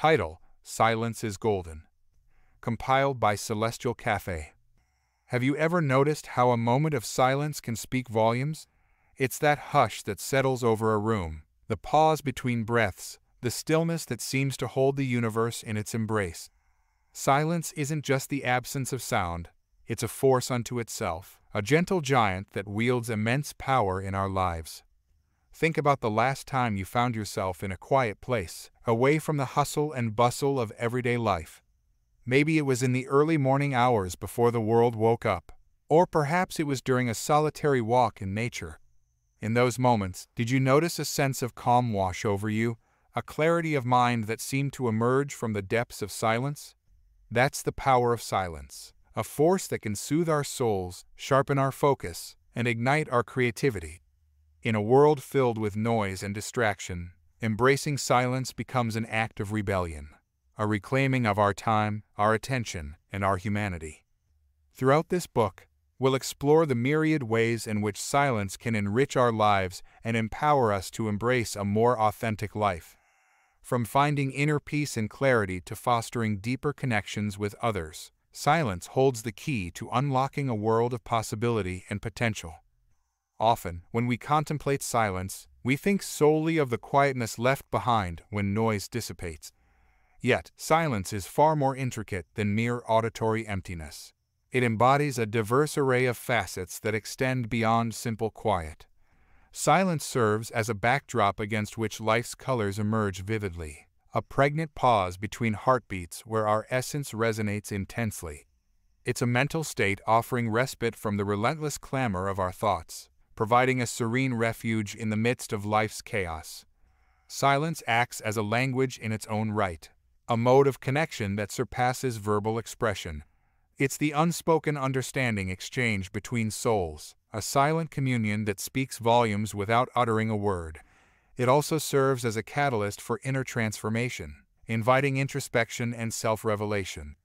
Title: Silence is Golden. Compiled by Celestial Cafe. Have you ever noticed how a moment of silence can speak volumes? It's that hush that settles over a room, the pause between breaths, the stillness that seems to hold the universe in its embrace. Silence isn't just the absence of sound, it's a force unto itself, a gentle giant that wields immense power in our lives. Think about the last time you found yourself in a quiet place, away from the hustle and bustle of everyday life. Maybe it was in the early morning hours before the world woke up, or perhaps it was during a solitary walk in nature. In those moments, did you notice a sense of calm wash over you, a clarity of mind that seemed to emerge from the depths of silence? That's the power of silence, a force that can soothe our souls, sharpen our focus, and ignite our creativity. In a world filled with noise and distraction, embracing silence becomes an act of rebellion, a reclaiming of our time, our attention, and our humanity. Throughout this book, we'll explore the myriad ways in which silence can enrich our lives and empower us to embrace a more authentic life. From finding inner peace and clarity to fostering deeper connections with others, silence holds the key to unlocking a world of possibility and potential. Often, when we contemplate silence, we think solely of the quietness left behind when noise dissipates. Yet, silence is far more intricate than mere auditory emptiness. It embodies a diverse array of facets that extend beyond simple quiet. Silence serves as a backdrop against which life's colors emerge vividly, a pregnant pause between heartbeats where our essence resonates intensely. It's a mental state offering respite from the relentless clamor of our thoughts, providing a serene refuge in the midst of life's chaos. Silence acts as a language in its own right, a mode of connection that surpasses verbal expression. It's the unspoken understanding exchange between souls, a silent communion that speaks volumes without uttering a word. It also serves as a catalyst for inner transformation, inviting introspection and self-revelation.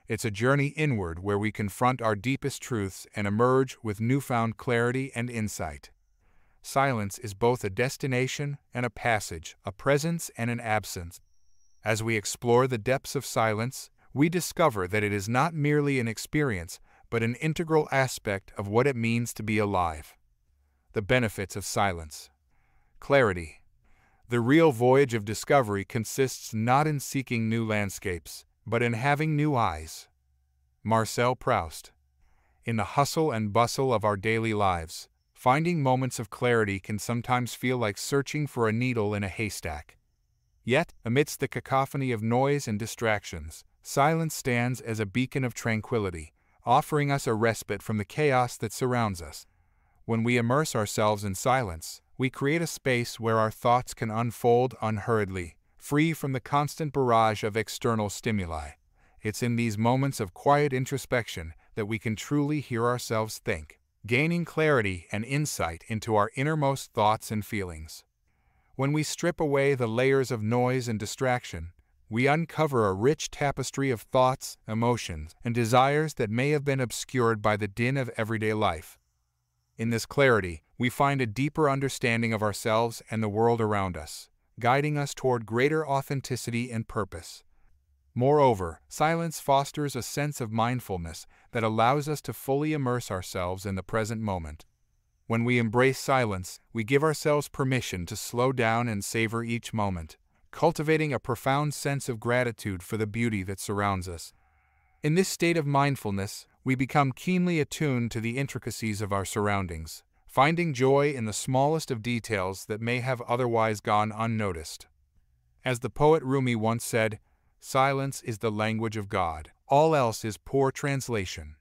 It's a journey inward where we confront our deepest truths and emerge with newfound clarity and insight. Silence is both a destination and a passage, a presence and an absence. As we explore the depths of silence, we discover that it is not merely an experience, but an integral aspect of what it means to be alive. The benefits of silence. Clarity. The real voyage of discovery consists not in seeking new landscapes, but in having new eyes. Marcel Proust. In the hustle and bustle of our daily lives, finding moments of clarity can sometimes feel like searching for a needle in a haystack. Yet, amidst the cacophony of noise and distractions, silence stands as a beacon of tranquility, offering us a respite from the chaos that surrounds us. When we immerse ourselves in silence, we create a space where our thoughts can unfold unhurriedly, free from the constant barrage of external stimuli. It's in these moments of quiet introspection that we can truly hear ourselves think, gaining clarity and insight into our innermost thoughts and feelings. When we strip away the layers of noise and distraction, we uncover a rich tapestry of thoughts, emotions, and desires that may have been obscured by the din of everyday life. In this clarity, we find a deeper understanding of ourselves and the world around us, guiding us toward greater authenticity and purpose. Moreover, silence fosters a sense of mindfulness that allows us to fully immerse ourselves in the present moment. When we embrace silence, we give ourselves permission to slow down and savor each moment, cultivating a profound sense of gratitude for the beauty that surrounds us. In this state of mindfulness, we become keenly attuned to the intricacies of our surroundings, finding joy in the smallest of details that may have otherwise gone unnoticed. As the poet Rumi once said, "Silence is the language of God, all else is poor translation."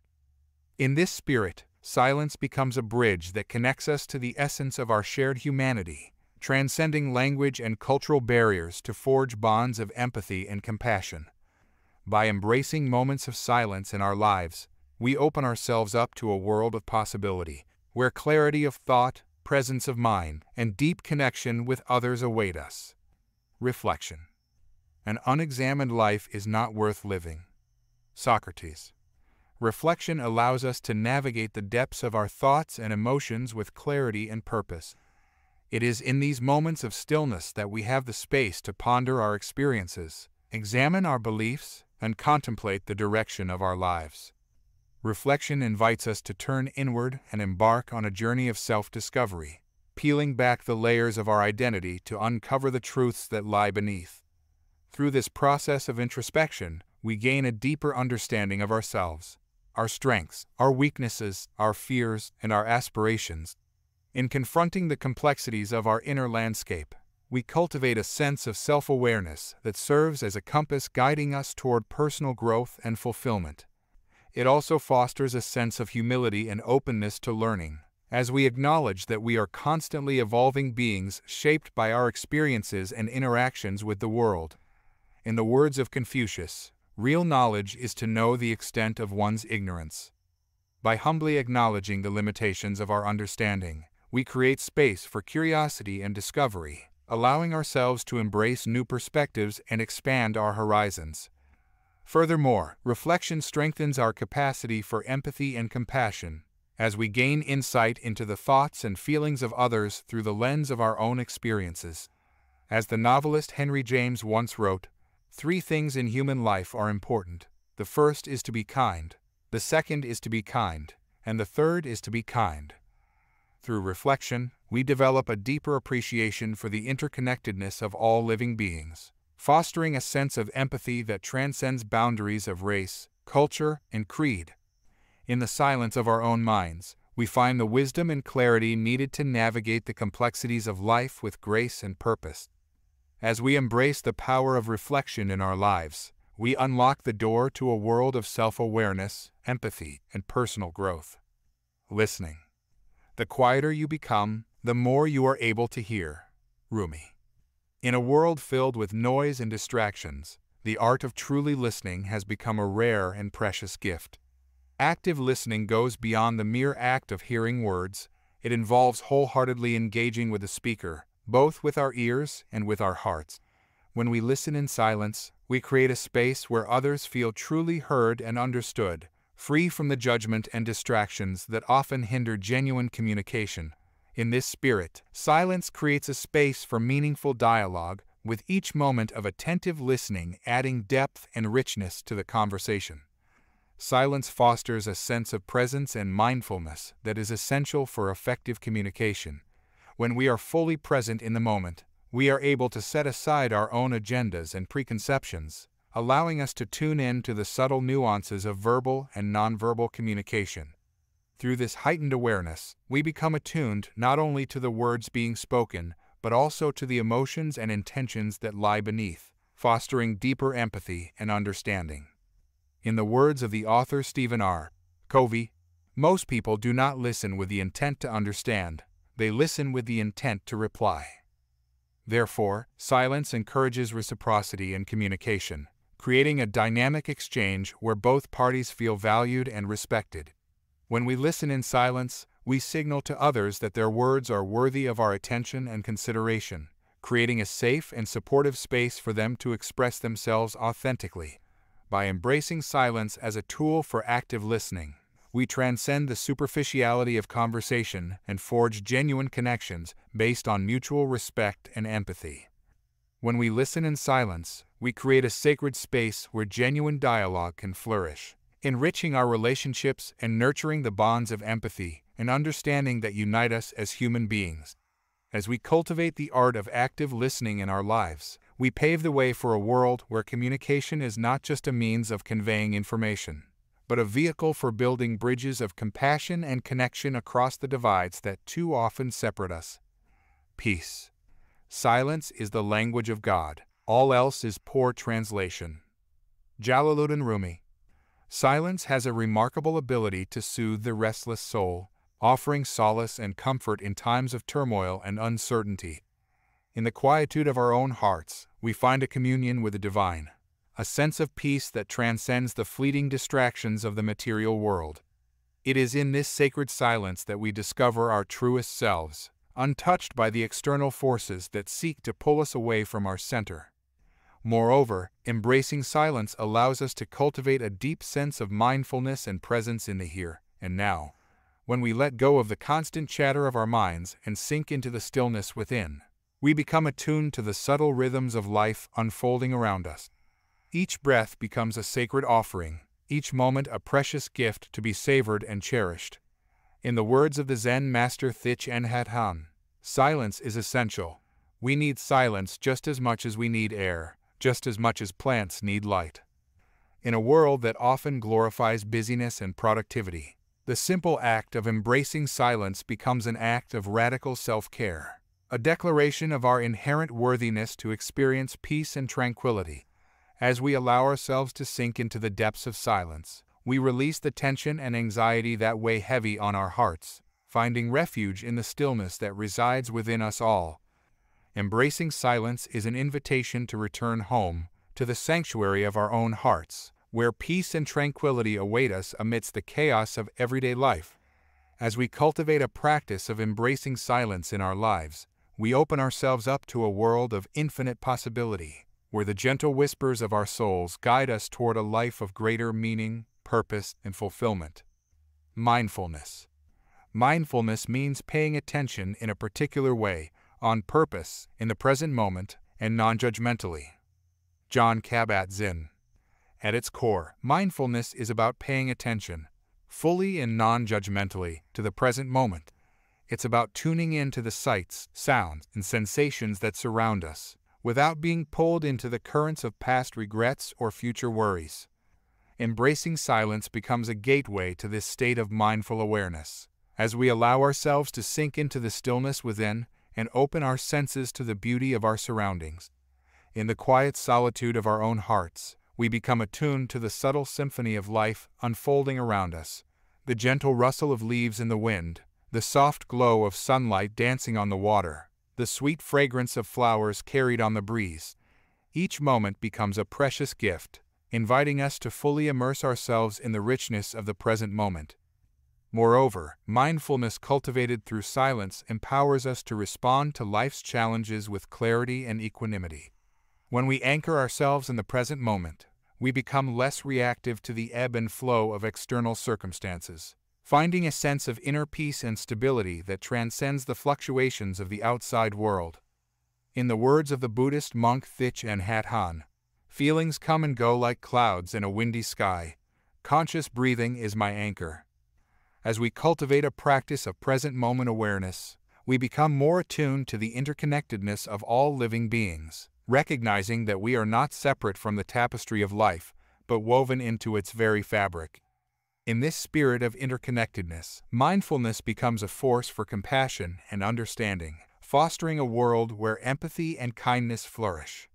In this spirit, silence becomes a bridge that connects us to the essence of our shared humanity, transcending language and cultural barriers to forge bonds of empathy and compassion. By embracing moments of silence in our lives, we open ourselves up to a world of possibility, where clarity of thought, presence of mind, and deep connection with others await us. Reflection. An unexamined life is not worth living. Socrates. Reflection allows us to navigate the depths of our thoughts and emotions with clarity and purpose. It is in these moments of stillness that we have the space to ponder our experiences, examine our beliefs, and contemplate the direction of our lives. Reflection invites us to turn inward and embark on a journey of self-discovery, peeling back the layers of our identity to uncover the truths that lie beneath. Through this process of introspection, we gain a deeper understanding of ourselves, our strengths, our weaknesses, our fears, and our aspirations. In confronting the complexities of our inner landscape, we cultivate a sense of self-awareness that serves as a compass guiding us toward personal growth and fulfillment. It also fosters a sense of humility and openness to learning, as we acknowledge that we are constantly evolving beings shaped by our experiences and interactions with the world. In the words of Confucius, real knowledge is to know the extent of one's ignorance. By humbly acknowledging the limitations of our understanding, we create space for curiosity and discovery, allowing ourselves to embrace new perspectives and expand our horizons. Furthermore, reflection strengthens our capacity for empathy and compassion, as we gain insight into the thoughts and feelings of others through the lens of our own experiences. As the novelist Henry James once wrote, "Three things in human life are important. The first is to be kind, the second is to be kind, and the third is to be kind." Through reflection, we develop a deeper appreciation for the interconnectedness of all living beings, fostering a sense of empathy that transcends boundaries of race, culture, and creed. In the silence of our own minds, we find the wisdom and clarity needed to navigate the complexities of life with grace and purpose. As we embrace the power of reflection in our lives, we unlock the door to a world of self-awareness, empathy, and personal growth. Listening. The quieter you become, the more you are able to hear. Rumi. In a world filled with noise and distractions, the art of truly listening has become a rare and precious gift. Active listening goes beyond the mere act of hearing words. It involves wholeheartedly engaging with the speaker, both with our ears and with our hearts. When we listen in silence, we create a space where others feel truly heard and understood, free from the judgment and distractions that often hinder genuine communication. In this spirit, silence creates a space for meaningful dialogue, with each moment of attentive listening adding depth and richness to the conversation. Silence fosters a sense of presence and mindfulness that is essential for effective communication. When we are fully present in the moment, we are able to set aside our own agendas and preconceptions, allowing us to tune in to the subtle nuances of verbal and nonverbal communication. Through this heightened awareness, we become attuned not only to the words being spoken, but also to the emotions and intentions that lie beneath, fostering deeper empathy and understanding. In the words of the author Stephen R. Covey, most people do not listen with the intent to understand, they listen with the intent to reply. Therefore, silence encourages reciprocity in communication, creating a dynamic exchange where both parties feel valued and respected. When we listen in silence, we signal to others that their words are worthy of our attention and consideration, creating a safe and supportive space for them to express themselves authentically. By embracing silence as a tool for active listening, we transcend the superficiality of conversation and forge genuine connections based on mutual respect and empathy. When we listen in silence, we create a sacred space where genuine dialogue can flourish, enriching our relationships and nurturing the bonds of empathy and understanding that unite us as human beings. As we cultivate the art of active listening in our lives, we pave the way for a world where communication is not just a means of conveying information, but a vehicle for building bridges of compassion and connection across the divides that too often separate us. Peace. Silence is the language of God. All else is poor translation. Jalaluddin Rumi. Silence has a remarkable ability to soothe the restless soul, offering solace and comfort in times of turmoil and uncertainty. In the quietude of our own hearts, we find a communion with the divine, a sense of peace that transcends the fleeting distractions of the material world. It is in this sacred silence that we discover our truest selves, untouched by the external forces that seek to pull us away from our center. Moreover, embracing silence allows us to cultivate a deep sense of mindfulness and presence in the here and now. When we let go of the constant chatter of our minds and sink into the stillness within, we become attuned to the subtle rhythms of life unfolding around us. Each breath becomes a sacred offering, each moment a precious gift to be savored and cherished. In the words of the Zen master Thich Nhat Hanh, silence is essential. We need silence just as much as we need air, just as much as plants need light. In a world that often glorifies busyness and productivity, the simple act of embracing silence becomes an act of radical self-care, a declaration of our inherent worthiness to experience peace and tranquility. As we allow ourselves to sink into the depths of silence, we release the tension and anxiety that weigh heavy on our hearts, finding refuge in the stillness that resides within us all. Embracing silence is an invitation to return home, to the sanctuary of our own hearts, where peace and tranquility await us amidst the chaos of everyday life. As we cultivate a practice of embracing silence in our lives, we open ourselves up to a world of infinite possibility, where the gentle whispers of our souls guide us toward a life of greater meaning, purpose, and fulfillment. Mindfulness. Mindfulness means paying attention in a particular way, on purpose, in the present moment, and non-judgmentally. Jon Kabat-Zinn. At its core, mindfulness is about paying attention, fully and non-judgmentally, to the present moment. It's about tuning in to the sights, sounds, and sensations that surround us, without being pulled into the currents of past regrets or future worries. Embracing silence becomes a gateway to this state of mindful awareness, as we allow ourselves to sink into the stillness within and open our senses to the beauty of our surroundings. In the quiet solitude of our own hearts, we become attuned to the subtle symphony of life unfolding around us, the gentle rustle of leaves in the wind, the soft glow of sunlight dancing on the water, the sweet fragrance of flowers carried on the breeze. Each moment becomes a precious gift, inviting us to fully immerse ourselves in the richness of the present moment. Moreover, mindfulness cultivated through silence empowers us to respond to life's challenges with clarity and equanimity. When we anchor ourselves in the present moment, we become less reactive to the ebb and flow of external circumstances, finding a sense of inner peace and stability that transcends the fluctuations of the outside world. In the words of the Buddhist monk Thich Nhat Hanh, feelings come and go like clouds in a windy sky. Conscious breathing is my anchor. As we cultivate a practice of present moment awareness, we become more attuned to the interconnectedness of all living beings, recognizing that we are not separate from the tapestry of life, but woven into its very fabric. In this spirit of interconnectedness, mindfulness becomes a force for compassion and understanding, fostering a world where empathy and kindness flourish.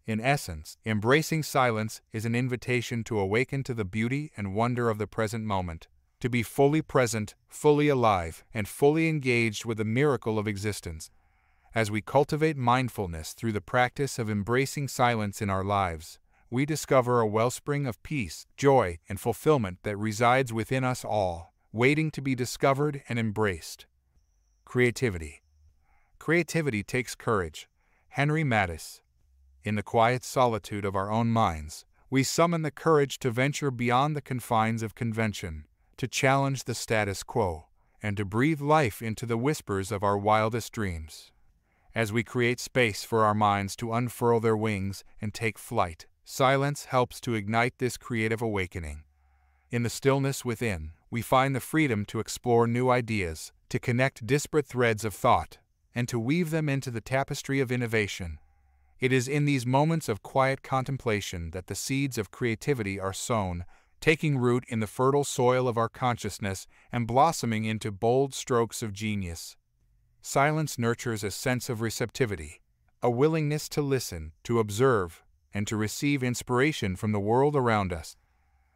In essence, embracing silence is an invitation to awaken to the beauty and wonder of the present moment, to be fully present, fully alive, and fully engaged with the miracle of existence. As we cultivate mindfulness through the practice of embracing silence in our lives, we discover a wellspring of peace, joy, and fulfillment that resides within us all, waiting to be discovered and embraced. Creativity. Creativity takes courage. Henry Mattis. In the quiet solitude of our own minds, we summon the courage to venture beyond the confines of convention, to challenge the status quo, and to breathe life into the whispers of our wildest dreams. As we create space for our minds to unfurl their wings and take flight, silence helps to ignite this creative awakening. In the stillness within, we find the freedom to explore new ideas, to connect disparate threads of thought, and to weave them into the tapestry of innovation. It is in these moments of quiet contemplation that the seeds of creativity are sown, taking root in the fertile soil of our consciousness and blossoming into bold strokes of genius. Silence nurtures a sense of receptivity, a willingness to listen, to observe, and to receive inspiration from the world around us.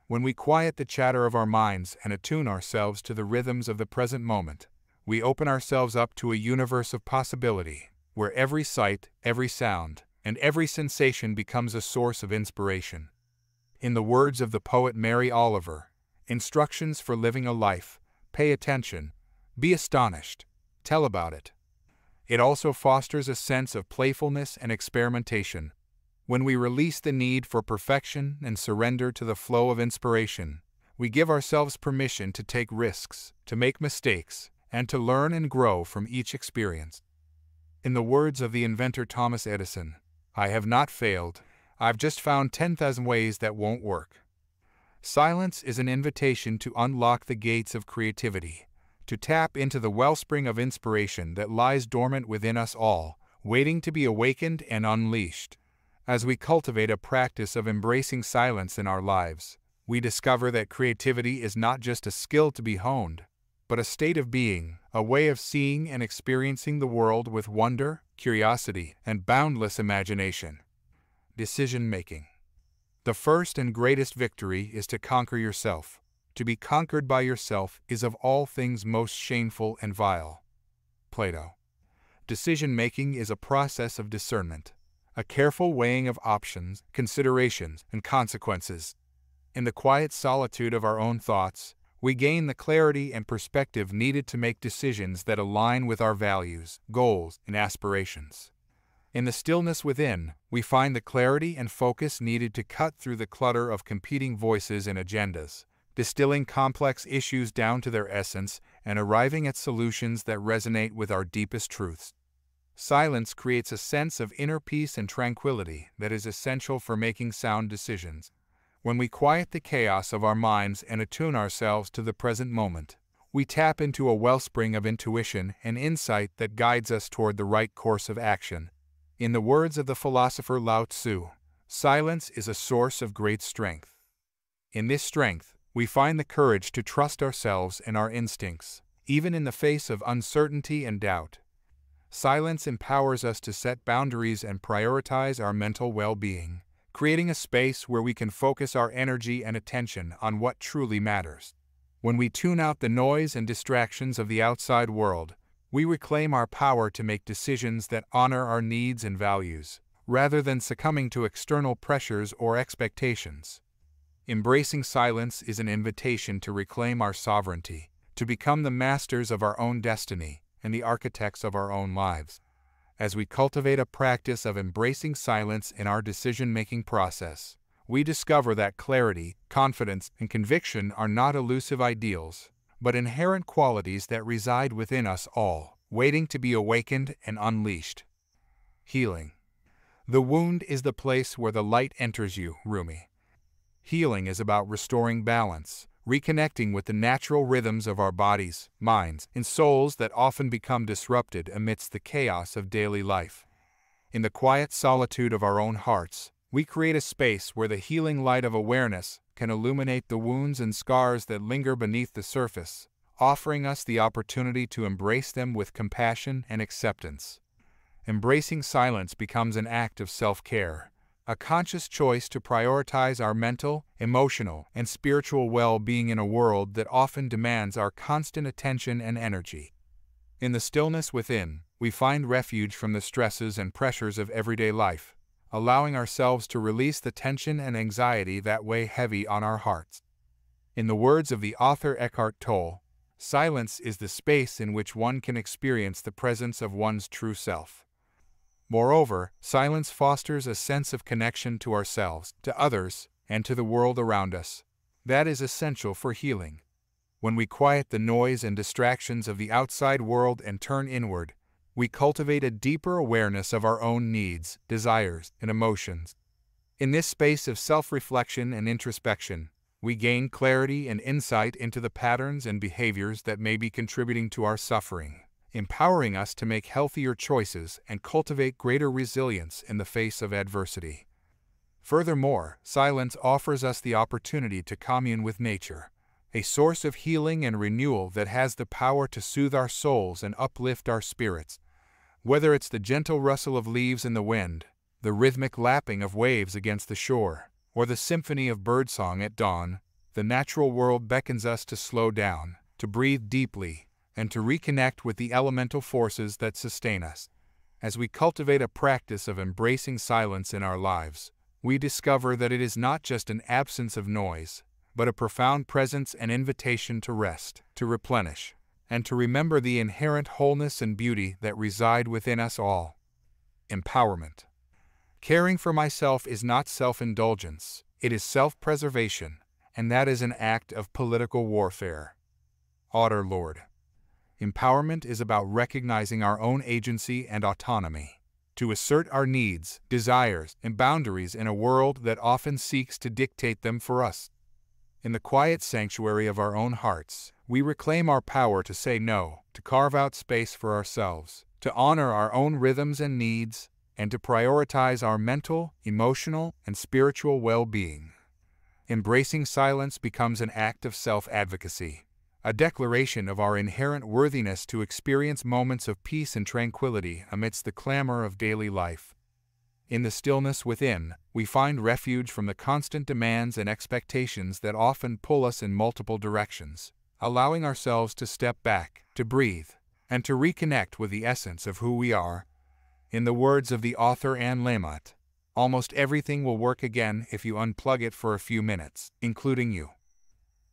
When we quiet the chatter of our minds and attune ourselves to the rhythms of the present moment, we open ourselves up to a universe of possibility, where every sight, every sound, and every sensation becomes a source of inspiration. In the words of the poet Mary Oliver, instructions for living a life: pay attention, be astonished, tell about it. It also fosters a sense of playfulness and experimentation. When we release the need for perfection and surrender to the flow of inspiration, we give ourselves permission to take risks, to make mistakes, and to learn and grow from each experience. In the words of the inventor Thomas Edison, "I have not failed, I've just found 10,000 ways that won't work. Silence is an invitation to unlock the gates of creativity, to tap into the wellspring of inspiration that lies dormant within us all, waiting to be awakened and unleashed. As we cultivate a practice of embracing silence in our lives, we discover that creativity is not just a skill to be honed, but a state of being, a way of seeing and experiencing the world with wonder, curiosity, and boundless imagination. Decision-making. The first and greatest victory is to conquer yourself. To be conquered by yourself is of all things most shameful and vile. Plato. Decision-making is a process of discernment, a careful weighing of options, considerations, and consequences. In the quiet solitude of our own thoughts, we gain the clarity and perspective needed to make decisions that align with our values, goals, and aspirations. In the stillness within, we find the clarity and focus needed to cut through the clutter of competing voices and agendas, distilling complex issues down to their essence and arriving at solutions that resonate with our deepest truths. Silence creates a sense of inner peace and tranquility that is essential for making sound decisions. When we quiet the chaos of our minds and attune ourselves to the present moment, we tap into a wellspring of intuition and insight that guides us toward the right course of action. In the words of the philosopher Lao Tzu, silence is a source of great strength. In this strength, we find the courage to trust ourselves and our instincts, even in the face of uncertainty and doubt. Silence empowers us to set boundaries and prioritize our mental well-being, creating a space where we can focus our energy and attention on what truly matters. When we tune out the noise and distractions of the outside world, we reclaim our power to make decisions that honor our needs and values, rather than succumbing to external pressures or expectations. Embracing silence is an invitation to reclaim our sovereignty, to become the masters of our own destiny and the architects of our own lives. As we cultivate a practice of embracing silence in our decision-making process, we discover that clarity, confidence, and conviction are not elusive ideals, but inherent qualities that reside within us all, waiting to be awakened and unleashed. Healing. The wound is the place where the light enters you, Rumi. Healing is about restoring balance, reconnecting with the natural rhythms of our bodies, minds, and souls that often become disrupted amidst the chaos of daily life. In the quiet solitude of our own hearts, we create a space where the healing light of awareness can illuminate the wounds and scars that linger beneath the surface, offering us the opportunity to embrace them with compassion and acceptance. Embracing silence becomes an act of self-care, a conscious choice to prioritize our mental, emotional, and spiritual well-being in a world that often demands our constant attention and energy. In the stillness within, we find refuge from the stresses and pressures of everyday life, allowing ourselves to release the tension and anxiety that weigh heavy on our hearts. In the words of the author Eckhart Tolle, silence is the space in which one can experience the presence of one's true self. Moreover, silence fosters a sense of connection to ourselves, to others, and to the world around us. That is essential for healing. When we quiet the noise and distractions of the outside world and turn inward, we cultivate a deeper awareness of our own needs, desires, and emotions. In this space of self-reflection and introspection, we gain clarity and insight into the patterns and behaviors that may be contributing to our suffering, empowering us to make healthier choices and cultivate greater resilience in the face of adversity. Furthermore, silence offers us the opportunity to commune with nature, a source of healing and renewal that has the power to soothe our souls and uplift our spirits. Whether it's the gentle rustle of leaves in the wind, the rhythmic lapping of waves against the shore, or the symphony of birdsong at dawn, the natural world beckons us to slow down, to breathe deeply, and to reconnect with the elemental forces that sustain us. As we cultivate a practice of embracing silence in our lives, we discover that it is not just an absence of noise, but a profound presence and invitation to rest, to replenish, and to remember the inherent wholeness and beauty that reside within us all. Empowerment. Caring for myself is not self-indulgence, it is self-preservation, and that is an act of political warfare. Otter Lord. Empowerment is about recognizing our own agency and autonomy. to assert our needs, desires, and boundaries in a world that often seeks to dictate them for us. In the quiet sanctuary of our own hearts, we reclaim our power to say no, to carve out space for ourselves, to honor our own rhythms and needs, and to prioritize our mental, emotional, and spiritual well-being. Embracing silence becomes an act of self-advocacy, a declaration of our inherent worthiness to experience moments of peace and tranquility amidst the clamor of daily life. In the stillness within, we find refuge from the constant demands and expectations that often pull us in multiple directions, allowing ourselves to step back, to breathe, and to reconnect with the essence of who we are. In the words of the author Anne Lamott, almost everything will work again if you unplug it for a few minutes, including you.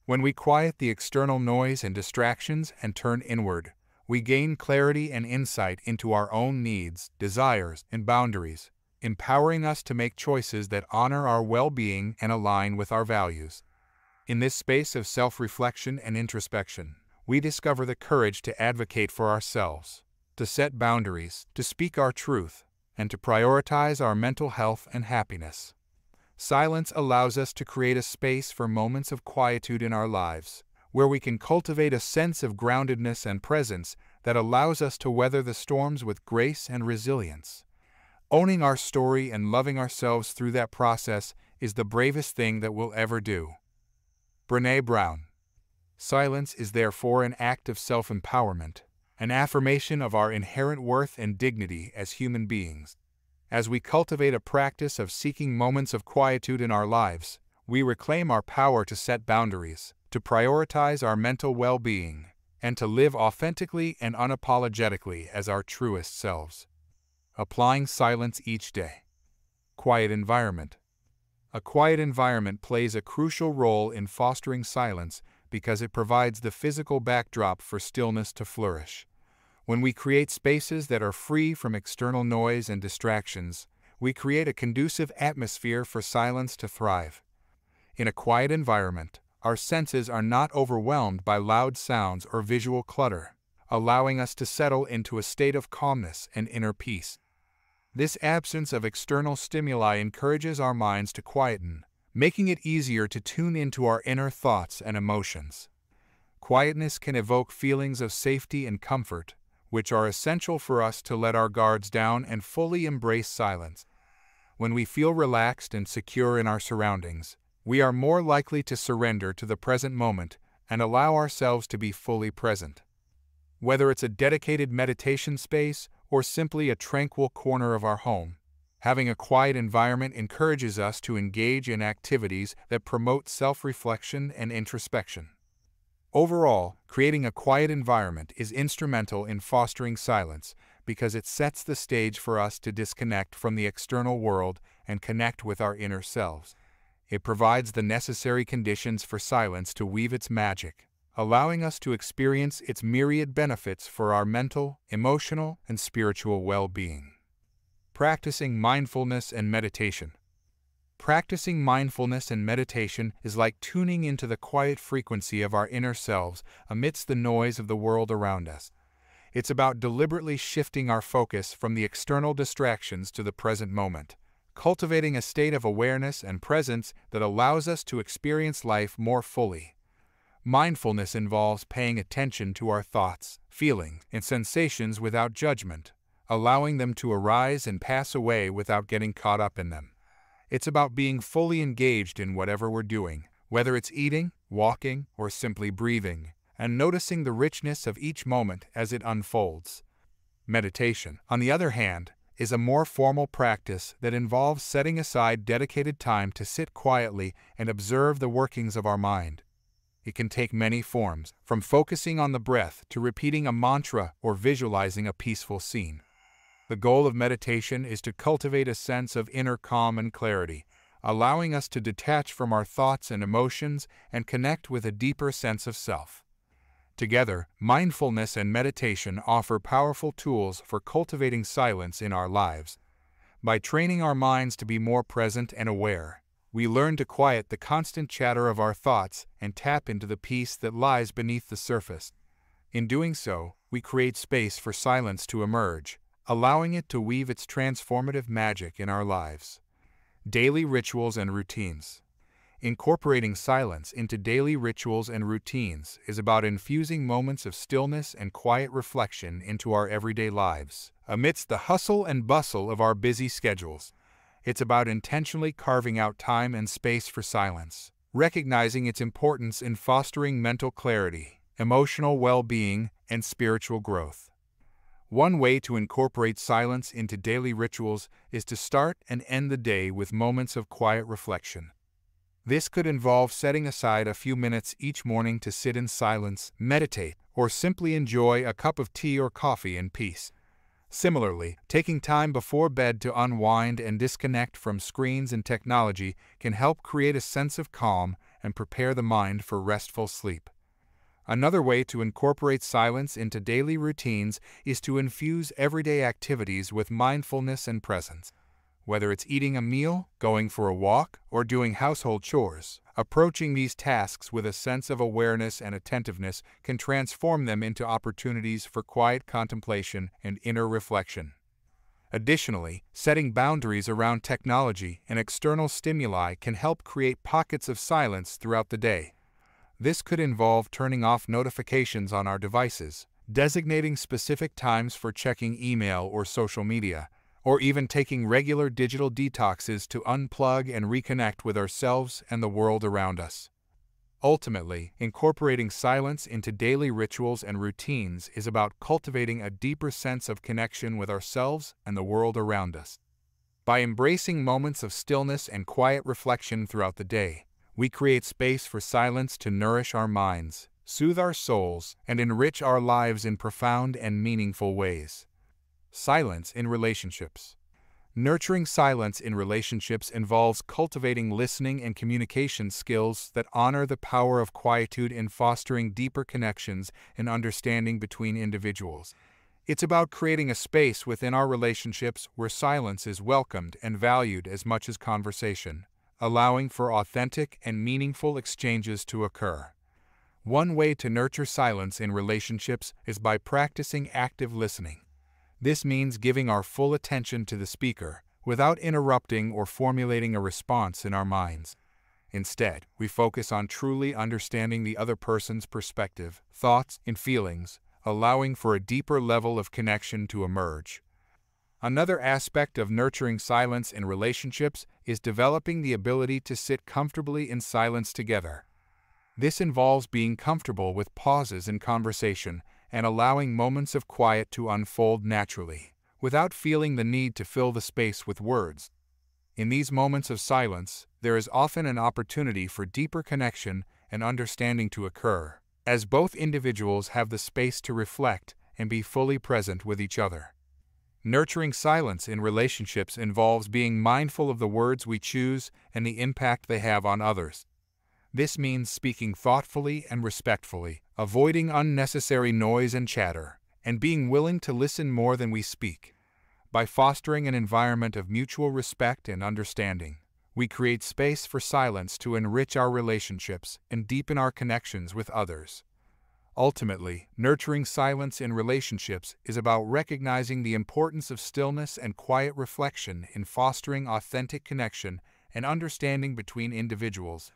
When we quiet the external noise and distractions and turn inward, we gain clarity and insight into our own needs, desires, and boundaries, empowering us to make choices that honor our well-being and align with our values. In this space of self-reflection and introspection, we discover the courage to advocate for ourselves, to set boundaries, to speak our truth, and to prioritize our mental health and happiness. Silence allows us to create a space for moments of quietude in our lives, where we can cultivate a sense of groundedness and presence that allows us to weather the storms with grace and resilience. Owning our story and loving ourselves through that process is the bravest thing that we'll ever do. Brené Brown. Silence is therefore an act of self-empowerment, an affirmation of our inherent worth and dignity as human beings. As we cultivate a practice of seeking moments of quietude in our lives, we reclaim our power to set boundaries, to prioritize our mental well-being, and to live authentically and unapologetically as our truest selves. Applying silence each day. Quiet environment. A quiet environment plays a crucial role in fostering silence because it provides the physical backdrop for stillness to flourish. When we create spaces that are free from external noise and distractions, we create a conducive atmosphere for silence to thrive. In a quiet environment, our senses are not overwhelmed by loud sounds or visual clutter, allowing us to settle into a state of calmness and inner peace. This absence of external stimuli encourages our minds to quieten, making it easier to tune into our inner thoughts and emotions. Quietness can evoke feelings of safety and comfort, which are essential for us to let our guards down and fully embrace silence. When we feel relaxed and secure in our surroundings, we are more likely to surrender to the present moment and allow ourselves to be fully present. Whether it's a dedicated meditation space or simply a tranquil corner of our home, having a quiet environment encourages us to engage in activities that promote self-reflection and introspection. Overall, creating a quiet environment is instrumental in fostering silence because it sets the stage for us to disconnect from the external world and connect with our inner selves. It provides the necessary conditions for silence to weave its magic, allowing us to experience its myriad benefits for our mental, emotional, and spiritual well-being. Practicing mindfulness and meditation. Practicing mindfulness and meditation is like tuning into the quiet frequency of our inner selves amidst the noise of the world around us. It's about deliberately shifting our focus from the external distractions to the present moment, cultivating a state of awareness and presence that allows us to experience life more fully. Mindfulness involves paying attention to our thoughts, feelings, and sensations without judgment, allowing them to arise and pass away without getting caught up in them. It's about being fully engaged in whatever we're doing, whether it's eating, walking, or simply breathing, and noticing the richness of each moment as it unfolds. Meditation, on the other hand, is a more formal practice that involves setting aside dedicated time to sit quietly and observe the workings of our mind. It can take many forms, from focusing on the breath to repeating a mantra or visualizing a peaceful scene. The goal of meditation is to cultivate a sense of inner calm and clarity, allowing us to detach from our thoughts and emotions and connect with a deeper sense of self. Together, mindfulness and meditation offer powerful tools for cultivating silence in our lives. By training our minds to be more present and aware, we learn to quiet the constant chatter of our thoughts and tap into the peace that lies beneath the surface. In doing so, we create space for silence to emerge, allowing it to weave its transformative magic in our lives. Daily rituals and routines. Incorporating silence into daily rituals and routines is about infusing moments of stillness and quiet reflection into our everyday lives. Amidst the hustle and bustle of our busy schedules, it's about intentionally carving out time and space for silence, recognizing its importance in fostering mental clarity, emotional well-being, and spiritual growth. One way to incorporate silence into daily rituals is to start and end the day with moments of quiet reflection. This could involve setting aside a few minutes each morning to sit in silence, meditate, or simply enjoy a cup of tea or coffee in peace. Similarly, taking time before bed to unwind and disconnect from screens and technology can help create a sense of calm and prepare the mind for restful sleep. Another way to incorporate silence into daily routines is to infuse everyday activities with mindfulness and presence. Whether it's eating a meal, going for a walk, or doing household chores, approaching these tasks with a sense of awareness and attentiveness can transform them into opportunities for quiet contemplation and inner reflection. Additionally, setting boundaries around technology and external stimuli can help create pockets of silence throughout the day. This could involve turning off notifications on our devices, designating specific times for checking email or social media, or even taking regular digital detoxes to unplug and reconnect with ourselves and the world around us. Ultimately, incorporating silence into daily rituals and routines is about cultivating a deeper sense of connection with ourselves and the world around us. By embracing moments of stillness and quiet reflection throughout the day, we create space for silence to nourish our minds, soothe our souls, and enrich our lives in profound and meaningful ways. Silence in relationships. Nurturing silence in relationships involves cultivating listening and communication skills that honor the power of quietude in fostering deeper connections and understanding between individuals. It's about creating a space within our relationships where silence is welcomed and valued as much as conversation, allowing for authentic and meaningful exchanges to occur. One way to nurture silence in relationships is by practicing active listening. This means giving our full attention to the speaker, without interrupting or formulating a response in our minds. Instead, we focus on truly understanding the other person's perspective, thoughts, and feelings, allowing for a deeper level of connection to emerge. Another aspect of nurturing silence in relationships is developing the ability to sit comfortably in silence together. This involves being comfortable with pauses in conversation and allowing moments of quiet to unfold naturally, without feeling the need to fill the space with words. In these moments of silence, there is often an opportunity for deeper connection and understanding to occur, as both individuals have the space to reflect and be fully present with each other. Nurturing silence in relationships involves being mindful of the words we choose and the impact they have on others. This means speaking thoughtfully and respectfully, avoiding unnecessary noise and chatter, and being willing to listen more than we speak. By fostering an environment of mutual respect and understanding, we create space for silence to enrich our relationships and deepen our connections with others. Ultimately, nurturing silence in relationships is about recognizing the importance of stillness and quiet reflection in fostering authentic connection and understanding between individuals.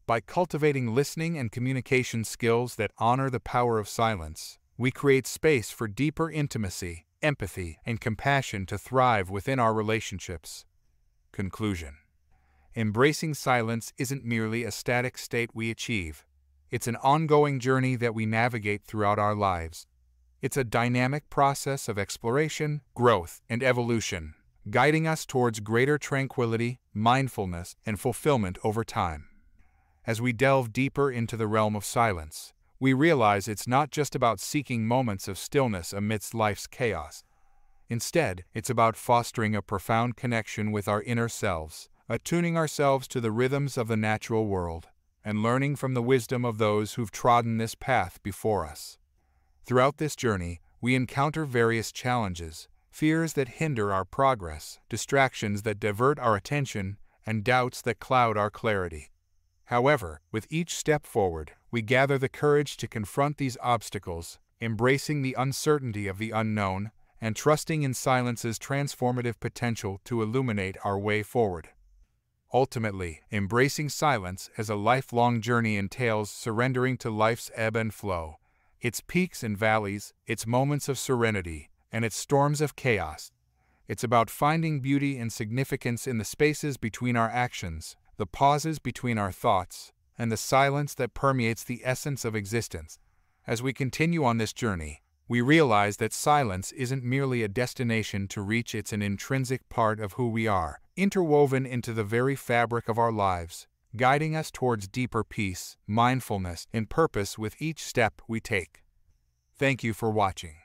By cultivating listening and communication skills that honor the power of silence, we create space for deeper intimacy, empathy, and compassion to thrive within our relationships. Conclusion. Embracing silence isn't merely a static state we achieve. It's an ongoing journey that we navigate throughout our lives. It's a dynamic process of exploration, growth, and evolution, guiding us towards greater tranquility, mindfulness, and fulfillment over time. As we delve deeper into the realm of silence, we realize it's not just about seeking moments of stillness amidst life's chaos. Instead, it's about fostering a profound connection with our inner selves, attuning ourselves to the rhythms of the natural world, and learning from the wisdom of those who've trodden this path before us. Throughout this journey, we encounter various challenges, fears that hinder our progress, distractions that divert our attention, and doubts that cloud our clarity. However, with each step forward, we gather the courage to confront these obstacles, embracing the uncertainty of the unknown and trusting in silence's transformative potential to illuminate our way forward. Ultimately, embracing silence as a lifelong journey entails surrendering to life's ebb and flow, its peaks and valleys, its moments of serenity, and its storms of chaos. It's about finding beauty and significance in the spaces between our actions, the pauses between our thoughts, and the silence that permeates the essence of existence. As we continue on this journey, we realize that silence isn't merely a destination to reach, it's an intrinsic part of who we are, interwoven into the very fabric of our lives, guiding us towards deeper peace, mindfulness, and purpose with each step we take. Thank you for watching.